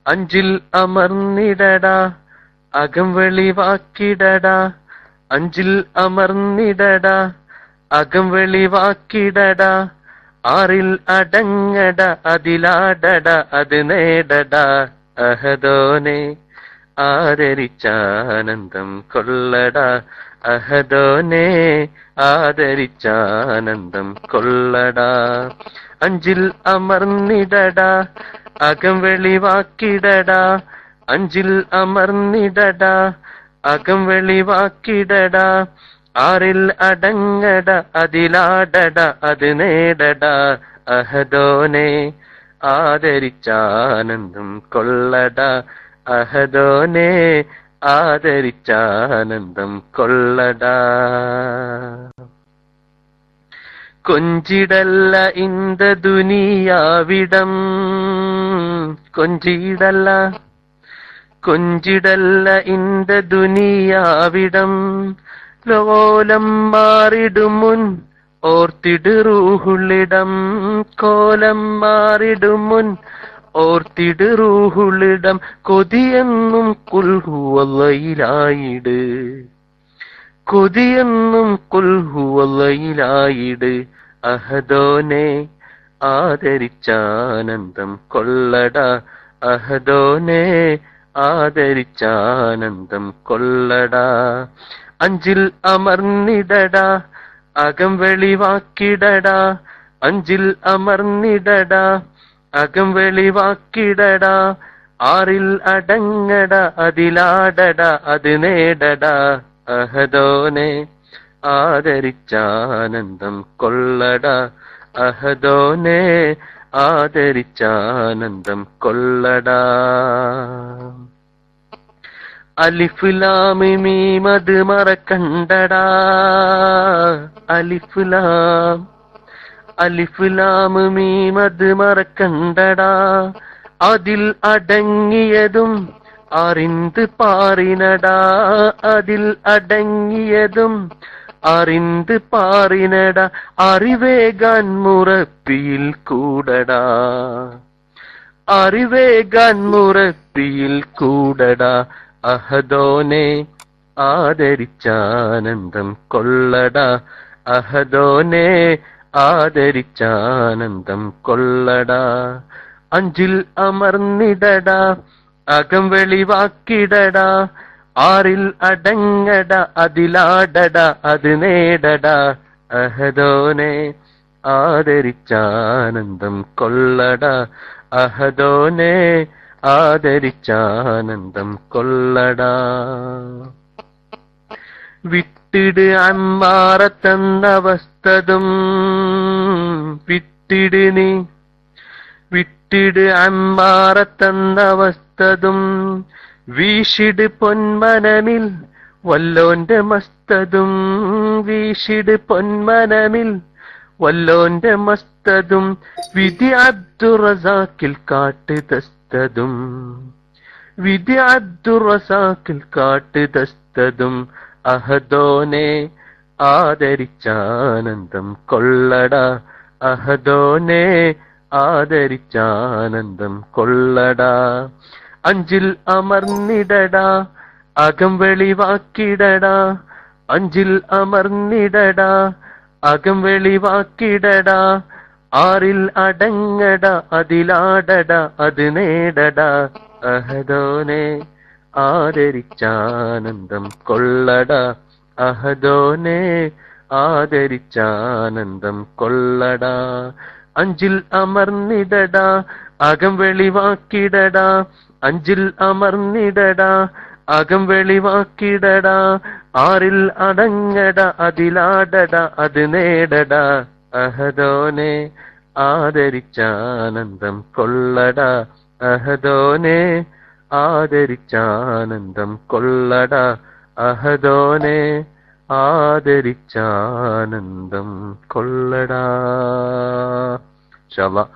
അഞ്ചിൽ അമർന്നിടടാ അകം വെളിവാക്കിടടാ, അഞ്ചിൽ അമർന്നിടടാ അകം വെളിവാക്കിടടാ, ആറിൽ അടങ്ങട അതിലാടട അത് നേടട, അഹദോനെ ആദരിച്ചാനന്ദം കൊള്ളട, അഹദോനെ ആദരിച്ചാനന്ദം കൊള്ളട. അഞ്ചിൽ അമർന്നിടടാ അകം വെളിവാക്കിടടാ, അഞ്ചിൽ അമർന്നിടടാ അകം വെളിവാക്കിടടാ, ആറിൽ അടങ്ങട അതിലാടട അത് നേടട, അഹദോനെ ആദരിച്ചാനന്ദം കൊള്ളട, അഹദോനെ ആദരിച്ചാനന്ദം കൊള്ളട. കൊഞ്ചിടല്ല ഇന്ത ദുനിയാവിടം, കൊഞ്ചിടല്ല കൊഞ്ചിടല്ല ഇന്ത ദുനിയാവിടം, ലോലം മാറിടുമുൻ ഓർത്തിട് റൂഹുള്ളിടം, കോലം മാറിടുമുൻ ഓർത്തിട് റൂഹുള്ളിടം, കൊതിയെന്നും കുൽഹുവല്ലയിലായിട്, കൊതിയെന്നും കുൽഹുവല്ലയിലായിട്, അഹദോനെ ആദരിച്ചാനന്ദം കൊള്ളട, അഹദോനെ ആദരിച്ചാനന്ദം കൊള്ളട. അഞ്ചിൽ അമർന്നിടടാ അകം വെളിവാക്കിടടാ, അഞ്ചിൽ അമർന്നിടടാ അകം വെളിവാക്കിടടാ, ആറിൽ അടങ്ങട അതിലാടട അത് നേടട, അഹദോനെ ആദരിച്ചാനന്ദം കൊള്ളട, അഹദോനെ ആദരിച്ചാനന്ദം കൊള്ളട. അലിഫ് ലാം മീം അത് മറക്കണ്ടടാ, അലിഫ് ലാം മീം അത് മറക്കണ്ടടാ, അതിൽ അടങ്ങിയതും അറിന്ത് പാറിനടാ, അതിൽ അടങ്ങിയതും അറിന്ത് പാറിനടാ, അറിവേകാൻ മുറപ്പിയിൽ കൂടടാ, അറിവേകാൻ മുറപ്പിയിൽ കൂടടാ, അഹദോനെ ആദരിച്ചാനന്ദം കൊള്ളട, അഹദോനെ ആദരിച്ചാനന്ദം കൊള്ളട. അഞ്ചിൽ അമർന്നിടടാ അകം വെളിവാക്കിടടാ, ആറിൽ അടങ്ങട അതിലാടട അത് നേടട, അഹദോനെ ആദരിച്ചാനന്ദം കൊള്ളട, അഹദോനെ ആദരിച്ചാനന്ദം കൊള്ളട. വിട്ടിട് അമ്മാറത്തെന്നവസ്ഥതും വിട്ടിട് നീ, വിട്ടിട് അമ്മാറത്തെന്നവസ്ഥതും, വീശിട് പൊന്മനമിൽ വല്ലോന്റെ മസ്തതും, വീശിട് പൊന്മനമിൽ വല്ലോന്റെ മസ്തതും, വിധി അബ്ദുറസാക്കിൽ കാട്ട് ദസ്തതും, വിധി അബ്ദുറസാക്കിൽ കാട്ട് ദസ്തതും, അഹദോനെ ആദരിച്ചാനന്ദം കൊള്ളട, അഹദോനെ ആദരിച്ചാനന്ദം കൊള്ളട. അഞ്ചിൽ അമർന്നിടടാ അകം വെളിവാക്കിടടാ, അഞ്ചിൽ അമർന്നിടടാ അകം വെളിവാക്കിടടാ, ആറിൽ അടങ്ങട അതിലാടട അത് നേടട, അഹദോനെ ആദരിച്ചാനന്ദം കൊള്ളട, അഹദോനെ ആദരിച്ചാനന്ദം കൊള്ളട. അഞ്ചിൽ അമർന്നിടടാ അകം വെളിവാക്കിടടാ, അഞ്ചിൽ അമർന്നിടടാ അകം വെളിവാക്കിടടാ, ആറിൽ അടങ്ങട അതിലാടട അത് നേടട, അഹദോനെ ആദരിച്ചാനന്ദം കൊള്ളട, അഹദോനെ ആദരിച്ചാനന്ദം കൊള്ളട, അഹദോനെ ആദരിച്ചാനന്ദം കൊള്ളട. ഇൻഷാ അല്ലാഹ്